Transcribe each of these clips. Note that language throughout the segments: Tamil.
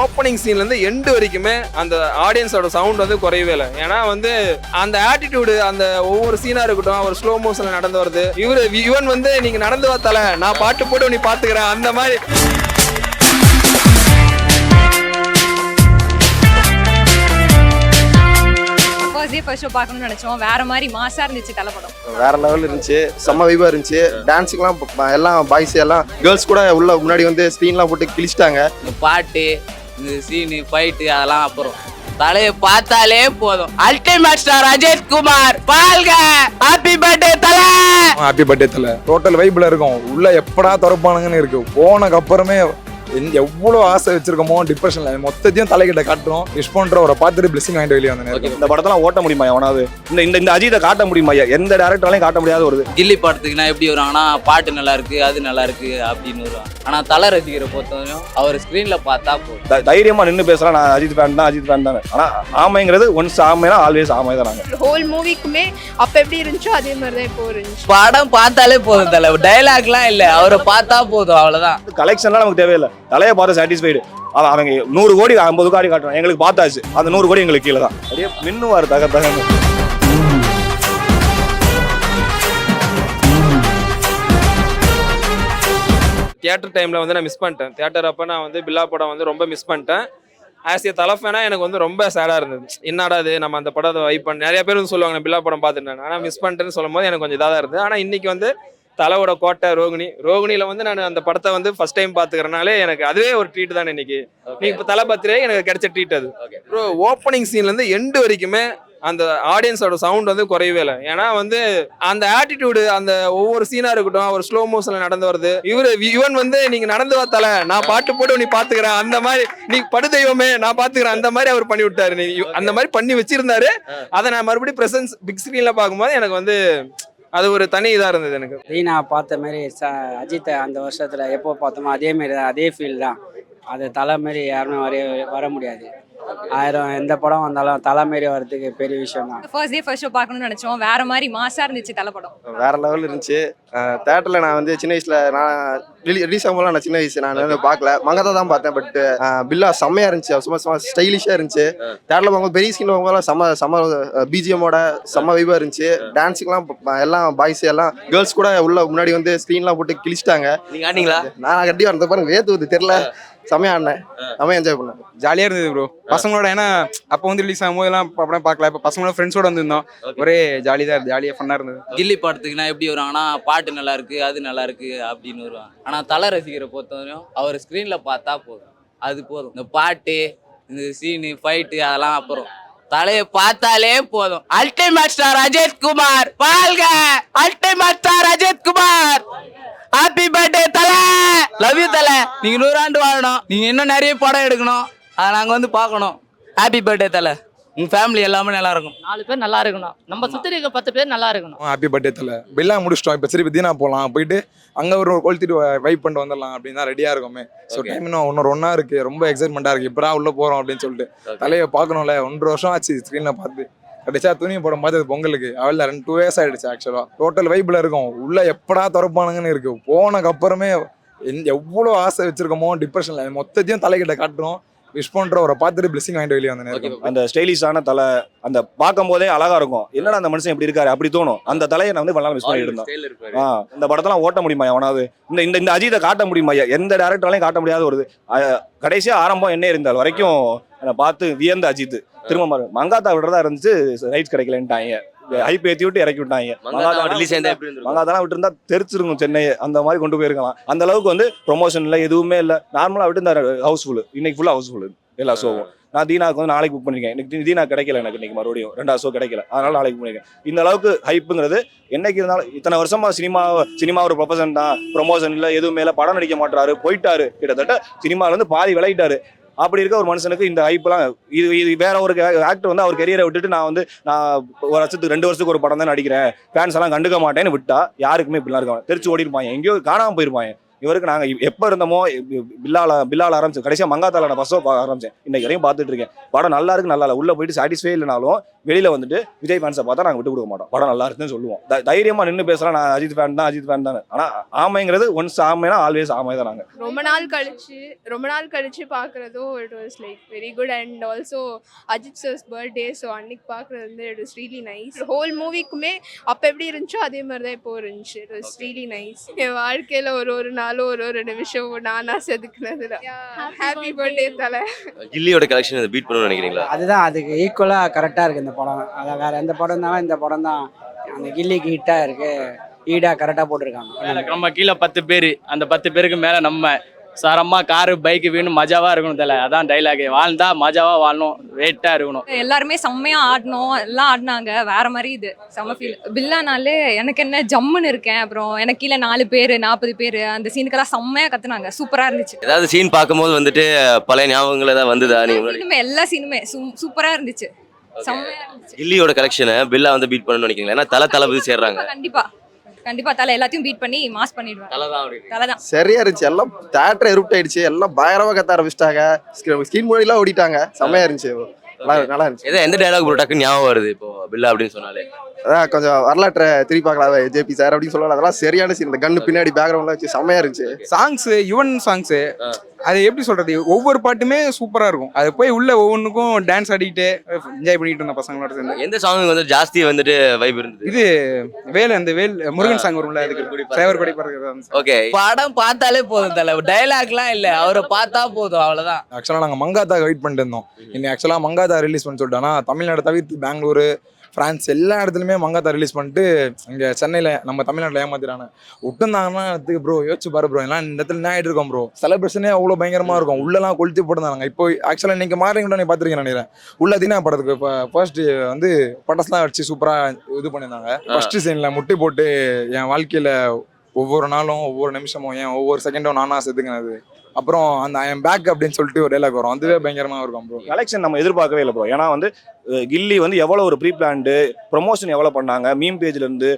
ஓப்பனிங் சீன்ல இருந்து எண்டு வரைக்குமே அந்த ஆடியன்ஸோட சவுண்ட் வந்து குறையவே இல்லை. ஏன்னா வந்து அந்த ஆட்டிடியூடு, அந்த ஒவ்வொரு சீனா இருக்கட்டும், அவர் ஸ்லோ மோஷன்ல நடந்து வருது, இவன் வந்து நீங்க நடந்து வாத்தால நான் பாட்டு போட்டு நீ பாத்துக்கிறேன் அந்த மாதிரி. ஃபர்ஸ்ட் ஷோ பார்க்கணும்னு நினைச்சோம். வேற மாதிரி மாசா இருந்துச்சு தல படம். வேற லெவல் இருந்துச்சு, செம்ம வைபா இருந்துச்சு. டான்ஸுக்குலாம் எல்லாம் பாய்ஸ் எல்லாம் கேர்ள்ஸ் கூட உள்ள முன்னாடி வந்து ஸ்க்ரீன்லாம் போட்டு கிழிச்சிட்டாங்க. இந்த பாட்டு, இந்த சீனு, ஃபைட்டு அதெல்லாம் அப்புறம் தலையை பார்த்தாலே போதும். அல்டிமேட் ஸ்டார் அஜித் குமார் பால்க. Happy birthday Thala. Happy birthday Thala. Total வைப்ல இருக்கும். உள்ள எப்படா திறப்பானுங்கன்னு இருக்கு. போனக்கு அப்புறமே எவ்வளோ ஆசை வச்சிருக்கோமோ டிப்ரெஷன்ல மொத்தத்தையும் தலைக்கிட்ட காட்டுறோம். விஷ் பண்ற ஒரு பார்த்துட்டு பிளஸிங் வாங்கிட்டு வெளியே வந்தேன். இந்த படத்தெல்லாம் ஓட்ட முடியுமா எவனாவது? இந்த அஜித்தை காட்ட முடியுமா? எந்த டேரக்டராலையும் காட்ட முடியாத ஒரு கில்லி படத்துக்குன்னா எப்படி வருவாங்கன்னா பாட்டு நல்லா இருக்கு, அது நல்லா இருக்கு அப்படின்னு வருவாங்க. ஆனா தலை ரசிக்கிற பொறுத்தவரையும் அவர் ஸ்கிரீன்ல பார்த்தா போதும். தைரியமா நின்று பேசலாம், நான் அஜித் ஃபேன் தான், அஜித் ஃபேன் தானே. ஆனா ஆமைங்கிறது ஒன்ஸ் ஆமைனா ஆல்வேஸ் ஆமை தான். நாங்க ஹோல் மூவிக்குமே அப்ப எப்படி இருந்துச்சோ அதே மாதிரி தான் இப்போ இருந்துச்சு. படம் பார்த்தாலே போதும் தலை. டைலாக்லாம் இல்ல, அவரை பார்த்தா போதும், அவ்வளவுதான். கலெக்ஷன்லாம் நமக்கு தேவையில்லை, தலையை பார்த்து சாட்டிஸ்ஃபைடு. அவங்க 100 கோடி 50 கோடி காட்டுறாங்க, எங்களுக்கு பார்த்தாச்சு. அந்த 100 கோடி எங்களுக்கு கீழே தான். அப்படியே மின்னுவார் தகர்த்தாங்க. தியேட்டர் டைம்ல வந்து நான் மிஸ் பண்ணிட்டேன். தியேட்டர் அப்போ நான் வந்து பில்லா படம் வந்து ரொம்ப மிஸ் பண்ணிட்டேன். ஆஸ் ஏ தலைஃபேனா எனக்கு வந்து ரொம்ப சேடாக இருந்தது. என்னடா இது நம்ம அந்த படத்தை வைப் பண்ண நிறைய பேர் வந்து சொல்லுவாங்க பில்லா படம் பார்த்துட்டேன், ஆனால் மிஸ் பண்ணிட்டேன்னு சொல்லும் போது எனக்கு கொஞ்சம் இதாக தான் இருந்தது. ஆனால் இன்னைக்கு வந்து தலைவோட கோட்டை ரோகிணியில் வந்து நான் அந்த படத்தை வந்து ஃபர்ஸ்ட் டைம் பார்த்துக்கிறனாலே எனக்கு அதுவே ஒரு ட்ரீட் தானே. இன்னைக்கு நீ இப்போ தலை பர்த்டே எனக்கு கிடைச்ச ட்ரீட் அது. ப்ரோ ஓப்பனிங் சீன்லேருந்து எண்டு வரைக்குமே அந்த ஆடியன்ஸோட சவுண்ட் வந்து குறையவே இல்லை. ஏன்னா வந்து அந்த ஆட்டிடியூடு, அந்த ஒவ்வொரு சீனா இருக்கட்டும், அவர் ஸ்லோ மோஷன்ல நடந்து வருது, இவன் வந்து நீங்க நடந்து வாத்தால நான் பாட்டு போட்டு நீ பாத்துக்கிறேன் அந்த மாதிரி, நீ படு தெய்வமே நான் பாத்துக்கிறேன் அந்த மாதிரி அவர் பண்ணி விட்டாரு. நீ அந்த மாதிரி பண்ணி வச்சிருந்தாரு. அதை நான் மறுபடியும் பிரசன்ஸ் பிக் ஸ்கிரீன்ல பார்க்கும்போது எனக்கு வந்து அது ஒரு தனி இதாக இருந்தது. எனக்கு நான் பார்த்த மாதிரி அஜித்தை அந்த வருஷத்துல எப்போ பார்த்தோமோ அதே மாதிரி தான், அதே ஃபீல் தான். அது தலை மாரி யாருமே வர முடியாது. 1000 எந்த படம் வந்தாலும் தலை மாரி வர்றதுக்கு பெரிய விஷயம் தான். ஃபர்ஸ்ட் ஷோ பார்க்கணும்னு நினைச்சோம். வேற மாதிரி மாசா இருந்துச்சு தல படம். வேற லெவல் இருந்துச்சு. தேட்டரில் நான் வந்து சின்ன வயசுல நான் ரிலீஸ் ஆகும்போது நான் சின்ன வயசு நான் வந்து பார்க்கல, மங்கத்தை தான் பார்த்தேன். பட் பில்லா செம்மையா இருந்துச்சு, சும்மா ஸ்டைலிஷாக இருந்துச்சு. தேட்டரில் பார்க்கும்போது பெரிய ஸ்கிரீன் பார்க்கும்போது செம்ம பிஜிஎம்மோட செம்ம வைபாக இருந்துச்சு. டான்ஸுக்குலாம் எல்லாம் பாய்ஸ் எல்லாம் கேர்ள்ஸ் கூட உள்ள முன்னாடி வந்து ஸ்க்ரீன்லாம் போட்டு கிழிச்சிட்டாங்க. நீங்க ஆனீங்களா? நான் கட்டி வரத பாருங்க, வேத்து தெரியல, செம்மையா ஆடினேன், செம்மையா என்ஜாய் பண்ணேன். ஜாலியா இருந்தது ப்ரோ பசங்களோட. ஏன்னா அப்போ வந்து ரிலீஸ் ஆகும் போதெல்லாம் படம் பார்க்கல, இப்போ பசங்களோட ஃப்ரெண்ட்ஸோட வந்திருந்தோம். ஒரே ஜாலியா ஃபன்னா இருந்தது. கில்லி படத்துக்குன்னா எப்படி வருவாங்கன்னா பாட்டு நல்லா இருக்கு, அது நல்லா இருக்கு அப்படின்னு வருவாங்க. ஆனா தலை ரசிக்கிற பொறுத்தவரையும் அவர் ஸ்கிரீன்ல பார்த்தா போதும், அது போதும். இந்த பாட்டு, இந்த சீனு, ஃபைட்டு அதெல்லாம் அப்புறம் தலையை பார்த்தாலே போதும். அல்டிமேட் ஸ்டார் அஜித் குமார் பால்க. Ultimate star Ajith Kumar. Happy birthday Thala. Love you Thala. நீங்க 100 ஆண்டு வாழணும். நீங்க இன்னும் நிறைய படம் எடுக்கணும், அதை நாங்க வந்து பார்க்கணும். ஹாப்பி பர்த்டே தல. உங்க ஃபேமிலி எல்லாமே நல்லா இருக்கும். 4 பேர் நல்லா இருக்கணும், நம்ம சுத்தி இருக்க 10 பேர் நல்லா இருக்கணும். ஹாப்பி பர்த்டே தல. பில்லா முடிச்சிட்டோம், இப்போ சரி தீனா போகலாம், போயிட்டு அங்கே ஒரு கொளுத்திட்டு வைப் பண்ணிட்டு வந்துடலாம் அப்படின்னு தான் ரெடியாக இருக்கோமே. ஸோ டைம் இன்னும் ஒன்றா இருக்கு, ரொம்ப எக்ஸைட்மெண்ட்டாக இருக்கு. இப்போ உள்ள போகிறோம் அப்படின்னு சொல்லிட்டு தலையை பார்க்கணும்ல. 1.5 வருஷம் ஆச்சு ஸ்க்ரீனில் பார்த்து. கடைசியா துணி படம் பார்த்தது பொங்கலுக்கு. அவள் 2 இயர்ஸ் ஆயிடுச்சு ஆக்சுவலாக. டோட்டல் வைப்ல இருக்கும். உள்ள எப்படா திறப்பானுங்கன்னு இருக்கு. போனக்கு அப்புறமே எவ்வளோ ஆசை வச்சிருக்கோமோ டிப்ரெஷன்ல மொத்தத்தையும் தலைக்கிட்ட காட்டுறோம். விஷ் பண்ற ஒரு பார்த்துட்டு பிளஸிங் வாங்கிட்டு வெளியே வந்தேன். அந்த ஸ்டைலிஷான தலை, அந்த பார்க்கும் போதே அழகா இருக்கும். என்னடா அந்த மனுஷன் எப்படி இருக்காரு அப்படி தோணும். அந்த தலையை நான் வந்து பண்ணலாம் மிஸ் பண்ணிட்டு இருந்தேன். இந்த படத்தெல்லாம் ஓட்ட முடியுமா எவனாவது? இந்த அஜித்தை காட்ட முடியுமா? எந்த டேரக்டராலையும் காட்ட முடியாத ஒரு கடைசியா ஆரம்பம் என்ன இருந்தால் வரைக்கும் என்னை பார்த்து வியந்த அஜித். திரும்ப மங்காத்தா விடுறதா இருந்துச்சு, ரைட்ஸ் கிடைக்கலன்ட்டாங்க, ஹைப் ஏற்றி விட்டு இறக்கி விட்டாங்க. மங்காத்தாலாம் விட்டு இருந்தா தெரிச்சிருக்கும் சென்னையை, அந்த மாதிரி கொண்டு போயிருக்கலாம். அந்த அளவுக்கு வந்து ப்ரொமோஷன் இல்லை, எதுவுமே இல்லை. நார்மலா விட்டு இந்த ஹவுஸ்ஃபுல், இன்னைக்கு ஃபுல்லா ஹவுஸ்ஃபுல் எல்லா ஷோவும். நான் தீனாவுக்கு வந்து நாளைக்கு புக் பண்ணிருக்கேன். எனக்கு தீனா கிடைக்கல, எனக்கு இன்னைக்கு மறுபடியும் 2வது ஷோ கிடைக்கல, அதனால நாளைக்கு பண்ணிருக்கேன். இந்த அளவுக்கு ஹைப்புங்கிறது என்னைக்கு இருந்தாலும் இத்தனை வருஷமா சினிமா ஒரு ப்ரொஃபஷன் தான், ப்ரொமோஷன் இல்லை, எதுவுமே இல்லை. படம் நடிக்க மாட்டாரு, போயிட்டாரு, கிட்டத்தட்ட சினிமால இருந்து பாதி விளையிட்டாரு. அப்படி இருக்க ஒரு மனுஷனுக்கு இந்த ஹைப்லாம் இது வேற ஒரு ஆக்டர் வந்து அவர் கெரியரை விட்டுட்டு நான் 1 வருஷத்துக்கு 2 வருஷத்துக்கு ஒரு படம் தான் நடிக்கிறேன், ஃபேன்ஸ் எல்லாம் கண்டுக்க மாட்டேன்னு விட்டா யாருக்குமே இப்படிலாம் இருக்காங்க. தெரிச்சு ஓடி இருப்பாங்க, எங்கேயோ காணாமல் போயிருப்பாங்க. இவருக்கு நாங்கள் எப்போ இருந்தோமோ பில்லால ஆரம்பிச்சு கடைசியாக மங்காத்தால நான் ஃபர்ஸ்ட் பார்க்க ஆரம்பிச்சேன். இன்னைக்கு வரையும் பார்த்துட்டு இருக்கேன். படம் நல்லா இருக்கு, நல்லா இல்லை, உள்ள போயிட்டு சாட்டிஸ்ஃபை இல்லைனாலும் வெளியில வந்துட்டு விஜய் ஃபேன்ஸை பார்த்தா நாங்கள் விட்டு கொடுக்க மாட்டோம். படம் நல்லா இருக்குன்னு சொல்லுவோம். தைரியமா நின்று பேசலாம், நான் அஜித் ஃபேன் தான். ஆனா ஆமைங்கிறது ஒன்ஸ் ஆமைனா ஆல்வேஸ் ஆமை தான். நாங்கள் ரொம்ப நாள் கழிச்சு பார்க்குறதும் it was like very good. And also Ajith sir's birthday, so அன்னைக்கு பார்க்குறது வந்து it was really nice. Whole மூவிக்குமே அப்போ எப்படி இருந்துச்சோ அதே மாதிரி தான் இப்போ இருந்துச்சு. It was really nice. என் வாழ்க்கையில் ஒரு நாளும் ஒரு நிமிஷம் நானா செதுக்குனது. ஹாப்பி பர்த்டே தலை. கில்லியோட கலெக்ஷன் பீட் பண்ணணும்னு நினைக்கிறீங்களா? அதுதான் அதுக்கு ஈக்குவலாக கரெக்டாக இருக்குது இந்த படம். அதை வேற எந்த படம் இருந்தாலும் இந்த படம் தான் அந்த கில்லிக்கு ஹிட்டாக இருக்கு. ஈடாக கரெக்டாக போட்டிருக்காங்க. நம்ம கீழே 10 பேர், அந்த 10 பேருக்கு மேலே நம்ம சரமா காரு பைக்கு வேணும், மஜாவா இருக்கணும் தல. அதான் டைலாக். வாழ்ந்தா மஜாவா வாழணும், வெயிட்டா இருக்கணும். எல்லாருமே செம்மையா ஆடணும், எல்லாம் ஆடினாங்க. வேற மாதிரி இது செம்ம ஃபீல். பில்லானாலே எனக்கு என்ன ஜம்முன்னு இருக்கேன். அப்புறம் எனக்கு கீழே 4 பேர் 40 பேர் அந்த சீனுக்கெல்லாம் செம்மையா கத்துனாங்க. சூப்பரா இருந்துச்சு. ஏதாவது சீன் பார்க்கும்போது வந்துட்டு பழைய ஞாபகங்கள் ஏதாவது வந்ததா? எல்லா சீனுமே சூப்பரா இருந்துச்சு. செம்மையா இருந்துச்சு. கில்லியோட கலெக்ஷனை பில்லா பீட் பண்ணணும்னு நினைக்கிறீங்களா? ஏன்னா தளபதி சேர்றாங்க. கண்டிப்பா தலை எல்லாத்தையும் பீட் பண்ணி மாஸ் பண்ணிடுவாங்க. தலைதான் சரியா இருந்துச்சு. எல்லாம் தியேட்டர் எருப்ட் ஆயிடுச்சு. எல்லாம் பயங்கரமா கத்த ஆரம்பிச்சிட்டாங்க. ஸ்கிரீன் முன்னாடிலாம் ஓடிட்டாங்க. செம்மையா இருந்துச்சு. நல்லா இருந்துச்சு. எந்த டைலாக் ப்ரோ டக்குன்னு ஞாபகம் வருது இப்போ பில்லா அப்படின்னு சொன்னாலே? அதான் கொஞ்சம் வரலாற்றை திருப்பி பார்க்கலாம் ஜேபி சார் அப்படின்னு சொல்லலாம். அதெல்லாம் சரியான சீன். இந்த கண்ணு பின்னாடி பேக்ரவுண்ட்லாம் வச்சு செம்மையா இருந்துச்சு. சாங்ஸ் யுவன் சாங்ஸ் அது எப்படி சொல்றது, ஒவ்வொரு பாட்டுமே சூப்பரா இருக்கும். அது போய் உள்ள ஒவ்வொன்றுக்கும் டான்ஸ் ஆடிட்டு என்ஜாய் பண்ணிட்டு இருந்த பசங்களோட சேர்ந்து. எந்த சாங் வந்து ஜாஸ்தி வந்துட்டு வைப் இருந்தது? இது வேல் முருகன் சாங் வரும்ல, அதுக்கு டிரைவர் கூட பாருங்க. ஓகே, படம் பார்த்தாலே போதும் தலை, டைலாக்லாம் இல்லை, அவரை பார்த்தா போதும், அவ்வளோதான். ஆக்சுவலாக நாங்கள் மங்காத்தா வெயிட் பண்ணிட்டு இருந்தோம். இன்னைக்கு ஆக்சுவலாக மங்காத்தா ரிலீஸ் பண்ணி சொல்லிட்டு, ஆனால் தமிழ்நாடு தவிர்த்து பெங்களூரு ஃப்ரான்ஸ் எல்லா இடத்துலையுமே மங்காத்தா ரிலீஸ் பண்ணிட்டு இங்கே சென்னையில் நம்ம தமிழ்நாட்டில் ஏமாத்திட்டாங்க. விட்டுருந்தாங்கன்னா அதுக்கு ப்ரோ யோசிச்சு பாரு ப்ரோ, எல்லாம் இந்த இடத்துல என்ன ஆகிட்டு இருக்கோம் ப்ரோ. செலிப்ரேஷனே அவ்வளோ பயங்கரமாக இருக்கும். உள்ளெல்லாம் கொளுத்தி போட்டுருந்தாங்க. இப்போ ஆக்சுவலாக இன்னைக்கு மாறிங்க நீ பார்த்துருக்கேன் நினைக்கிறேன். உள்ள தீனா படத்துக்கு இப்போ ஃபர்ஸ்ட் வந்து பட்டாசுலாம் வச்சு சூப்பராக இது பண்ணியிருந்தாங்க. ஃபர்ஸ்ட் சீனில் முட்டி போட்டு என் வாழ்க்கையில் ஒவ்வொரு நாளும் ஒவ்வொரு நிமிஷமும் ஏன் ஒவ்வொரு செகண்டும் நானா செதுக்கினது. அப்புறம் அந்த ஐ எம் பேக் அப்படின்னு சொல்லிட்டு ஒரு டைலாக் வரும். அதுவே பயங்கரமா இருக்கும் ப்ரோ. கலெக்ஷன் நம்ம எதிர்பார்க்கவே இல்லை ப்ரோ. ஏன்னா வந்து கில்லி வந்து எவ்வளோ ஒரு ப்ரீ பிளான்டு ப்ரொமோஷன் எவ்வளோ பண்ணாங்க. மீம் பேஜ்ல இருந்து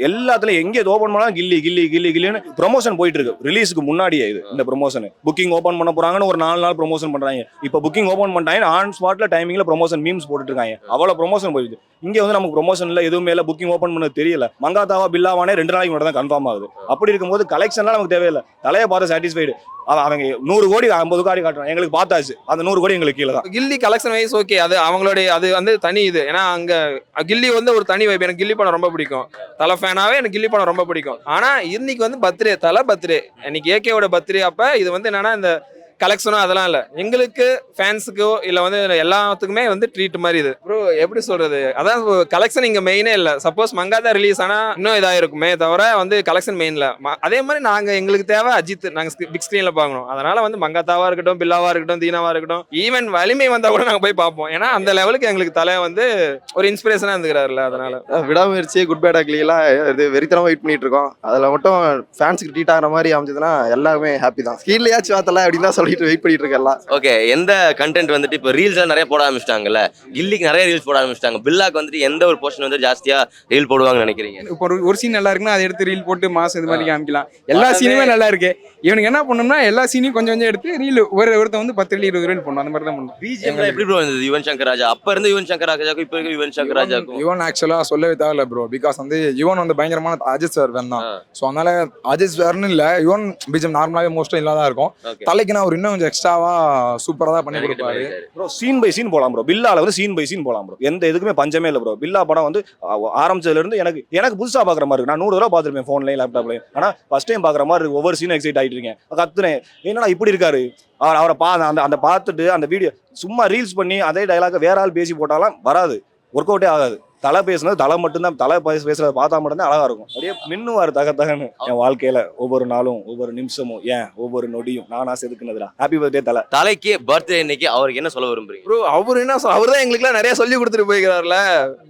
எல்லாத்துலயும் எங்கே ஓப்பன் பண்ணாலும் கில்லின்னு ப்ரொமோஷன் போயிட்டு இருக்கு. ரிலீஸுக்கு முன்னாடியே இது இந்த ப்ரொமோஷன் புக்கிங் ஓப்பன் பண்ண போறாங்கன்னு ஒரு 4 நாள் ப்ரொமோஷன் பண்றாங்க. இப்போ புக்கிங் ஓப்பன் பண்ணிட்டாங்க, ஆன் ஸ்பாட்ல டைமிங்ல ப்ரொமோஷன் மீம்ஸ் போட்டுட்டு இருக்காங்க. அவ்வளோ ப்ரொமோஷன் போயிடுது. இங்கே வந்து நமக்கு ப்ரொமோஷன் இல்லை, எதுவுமே இல்லை, புக்கிங் ஓப்பன் பண்ணது தெரியல. மங்காத்தாவா பில்லாவானே 2 நாளைக்கு மட்டும் தான் கன்ஃபார்ம் ஆகுது. அப்படி இருக்கும்போது கலெக்ஷன்லாம் நமக்கு தேவையில்லை. தலையை பார்த்து சாட்டிஸ்ஃபைடு. அவங்க 100 கோடி 50 கோடி காட்டுறாங்க, எங்களுக்கு பார்த்தாச்சு. அந்த 100 கோடி எங்களுக்கு கீழே தான். கில்லி கலெக்ஷன் வைஸ் ஓகே, அது அவங்களுடைய அது வந்து தனி இது. ஏன்னா அங்க கில்லி வந்து ஒரு தனி வைப். எனக்கு கில்லி படம் ரொம்ப பிடிக்கும். தலை ஃபேனாவே எனக்கு கில்லி படம் ரொம்ப பிடிக்கும். ஆனா இன்னைக்கு வந்து பர்த்டே, தலை பர்த்டே, இன்னைக்கு ஏகேவோட பர்த்டே. அப்ப இது வந்து என்னன்னா இந்த கலெக்ஷனோ அதெல்லாம் இல்லை, எங்களுக்கு ஃபேன்ஸுக்கோ இல்லை வந்து எல்லாத்துக்குமே வந்து ட்ரீட் மாதிரி இது ப்ரோ. எப்படி சொல்றது, அதான் கலெக்ஷன் இங்கே மெயினே இல்லை. சப்போஸ் மங்காத்தா ரிலீஸ் ஆனால் இன்னும் இதாக இருக்குமே தவிர வந்து கலெக்ஷன் மெயினில். அதே மாதிரி நாங்கள் எங்களுக்கு தேவை அஜித், நாங்கள் பிக் ஸ்க்ரீனில் பார்க்கணும். அதனால வந்து மங்காத்தாவா இருக்கட்டும், பில்லாவா இருக்கட்டும், தீனாவா இருக்கட்டும், ஈவன் வலிமை வந்தால் கூட நாங்கள் போய் பார்ப்போம். ஏன்னா அந்த லெவலுக்கு எங்களுக்கு தலை வந்து ஒரு இன்ஸ்பிரேஷனாக இருந்துக்கிறாருல. அதனால விடாமுயற்சி, குட் பேட் அக்லிலாம் இது வெறித்தனமாக வெயிட் பண்ணிட்டு இருக்கோம். அதில் மட்டும் ஃபேன்ஸுக்கு ட்ரீட் ஆகிற மாதிரி அமைஞ்சதுன்னா எல்லாருமே ஹாப்பி தான். ஸ்கீன்லையாச்சும் பார்த்தல அப்படின்னு தான் சொல்லிட்டு வெயிட் பண்ணிட்டு இருக்கேன். ஓகே, எந்த கண்டென்ட் வந்துட்டு இப்போ ரீல்ஸ் நிறைய போட ஆரம்பிச்சிட்டாங்கல்ல, கில்லிக்கு நிறைய ரீல்ஸ் போட ஆரம்பிச்சிட்டாங்க. பில்லாக்கு வந்துட்டு எந்த ஒரு போர்ஷன் வந்து ஜாஸ்தியா ரீல் போடுவாங்கன்னு நினைக்கிறீங்க? இப்போ ஒரு சீன் நல்லா இருக்குன்னா அதை எடுத்து ரீல் போட்டு மாசம் இது மாதிரி காமிக்கலாம். எல்லா சீனுமே நல்லா இருக்கு. இவனுக்கு என்ன பண்ணணும்னா எல்லா சீனையும் கொஞ்சம் கொஞ்சம் எடுத்து ரீல் ஒருத்தன் வந்து 10 ரீல் 20 ரீல் பண்ணும். அந்த மாதிரி தான் பண்ணும். பிஜிஎம்ல எப்படி ப்ரோ இருந்தது? யுவன் சங்கர் ராஜா அப்ப இருந்து யுவன் சங்கர் ராஜாக்கும் இப்போ இருக்கு யுவன் சங்கர் ராஜாக்கும். யுவன் ஆக்சுவலா சொல்லவே தேவையில்ல ப்ரோ. பிகாஸ் வந்து யுவன் வந்து பயங்கரமான அஜித் சார் வேன் தான். ஸோ அதனால அஜித் சார்னு இல்லை, யுவன் பிஜிஎம் நார்மலாவே மோஸ்ட்லி இல்லாதான் இருக்கும். தலைக்கு நான் ஒரு இன்னும் கொஞ்சம் எக்ஸ்ட்ராவா சூப்பரா தான் பண்ணி கொடுப்பாரு ப்ரோ. சீன் பை சீன் போலாம் ப்ரோ. பில்லால வந்து சீன் பை சீன் போலாம் ப்ரோ. எந்த இதுக்குமே பஞ்சமே இல்லை ப்ரோ. பில்லா படம் வந்து ஆரம்பிச்சதுல இருந்து எனக்கு புதுசா பாக்குற மாதிரி இருக்கு. நான் 100 தடவை பார்த்துருப்பேன் போன்லயும் லேப்டாப்லயும். ஆனா ஃபர்ஸ்ட் டைம் பாக்குற மாதிரி இருக்கு. ஒவ்வொரு சீனும் எக்ஸைட் ஆயிட்டு இருக்கேன். கத்துனேன், என்னடா இப்படி இருக்காரு அவரை அந்த பார்த்துட்டு அந்த வீடியோ சும்மா ரீல்ஸ் பண்ணி அதே டைலாக வேற ஆள் பேசி போட்டாலாம் வராது, ஒர்க் அவுட்டே ஆகாது. தலை பேசுனது தலை மட்டும்தான். தலை பேசுறத பார்த்தா மட்டும்தான் அழகா இருக்கும். அப்படியே மின்னுவாரு தகன்னு. என் வாழ்க்கையில ஒவ்வொரு நாளும் ஒவ்வொரு நிமிஷமும் ஏன் ஒவ்வொரு நொடியும் நானா செதுக்குனதுடா. ஹாப்பி பர்த்டே தலை. தலைக்கு பர்த்டே இன்னைக்கு அவருக்கு என்ன சொல்ல விரும்புறீங்க ப்ரோ? அவரு என்ன அவர் தான் எங்களுக்குலாம் நிறைய சொல்லி கொடுத்துட்டு போய்க்கிறாருல.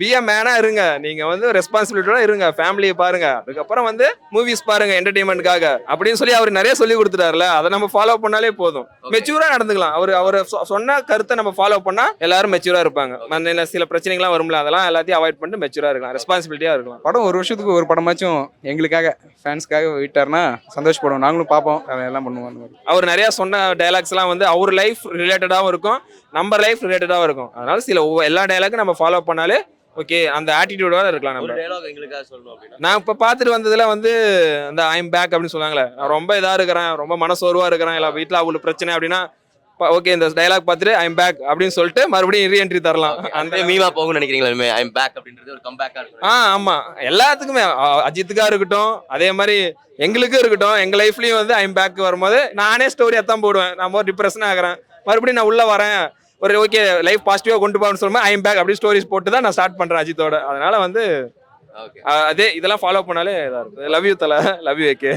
பி எ மேனா இருங்க, நீங்க வந்து ரெஸ்பான்சிபிலிட்டியோட இருங்க, ஃபேமிலியை பாருங்க, அதுக்கப்புறம் வந்து மூவிஸ் பாருங்க என்டர்டைன்மெண்ட்காக அப்படின்னு சொல்லி அவர் நிறைய சொல்லி கொடுத்துட்டாருல. அதை நம்ம ஃபாலோ பண்ணாலே போதும். மெச்சூரா நடந்துக்கலாம். அவர் சொன்ன கருத்தை நம்ம ஃபாலோ பண்ணா எல்லாரும் மெச்சூரா இருப்பாங்க. சில பிரச்சனைகள்லாம் வரும்ல, அதெல்லாம் எல்லாத்தையும் எல்லாத்தையும் அவாய்ட் பண்ணிட்டு மெச்சூராக இருக்கலாம், ரெஸ்பான்சிபிலிட்டியாக இருக்கலாம். படம் ஒரு வருஷத்துக்கு ஒரு படமாச்சும் எங்களுக்காக ஃபேன்ஸ்க்காக விட்டார்னா சந்தோஷப்படுவோம், நாங்களும் பார்ப்போம், அதெல்லாம் பண்ணுவோம். அந்த மாதிரி அவர் நிறைய சொன்ன டைலாக்ஸ்லாம் வந்து அவர் லைஃப் ரிலேட்டடாகவும் இருக்கும், நம்ம லைஃப் ரிலேட்டடாகவும் இருக்கும். அதனால எல்லா டைலாக்கும் நம்ம ஃபாலோ பண்ணாலே ஓகே, அந்த ஆட்டிடியூடோட இருக்கலாம். ஒரு நம்ம டயலாக் எங்களுக்காக சொல்லணும் அப்படின்னா நான் இப்போ பார்த்துட்டு வந்ததுல வந்து அந்த ஐம் பேக் அப்படின்னு சொன்னாங்களே, நான் ரொம்ப இதாக இருக்கிறேன், ரொம்ப மனசோர்வாக இருக்கிறேன், இல்லை வீட்டில் அவ்வளோ பிரச்சனை அப்படின்னா ஓகே இந்த டைலாக் பார்த்துட்டு ஐம் பேக் அப்படின்னு சொல்லிட்டு மறுபடியும் ரீஎன்ட்ரி தரலாம். அந்த மீமா போகும்னு நினைக்கிறீங்களா? ஐம் பேக் அப்படின்றது ஒரு கம்பேக்கா இருக்கு. ஆமாம், எல்லாத்துக்குமே அஜித்துக்கா இருக்கட்டும், அதே மாதிரி எங்களுக்கும் இருக்கட்டும், எங்கள் லைஃப்லையும் வந்து ஐம் பேக் வரும்போது நானே ஸ்டோரி தான் போடுவேன். நான் ஒரு டிப்ரெஷனாக ஆகிறேன், மறுபடியும் நான் உள்ளே வரேன், ஒரு ஓகே லைஃப் பாசிட்டிவாக கொண்டு போகணும்னு சொல்லும்போது ஐம் பேக் அப்படி ஸ்டோரிஸ் போட்டு தான் நான் ஸ்டார்ட் பண்ணுறேன் அஜித்தோட. அதனால வந்து அதே இதெல்லாம் ஃபாலோ பண்ணாலே இதாக இருக்கும். லவ் யூ தல, லவ் யூ ஏகே.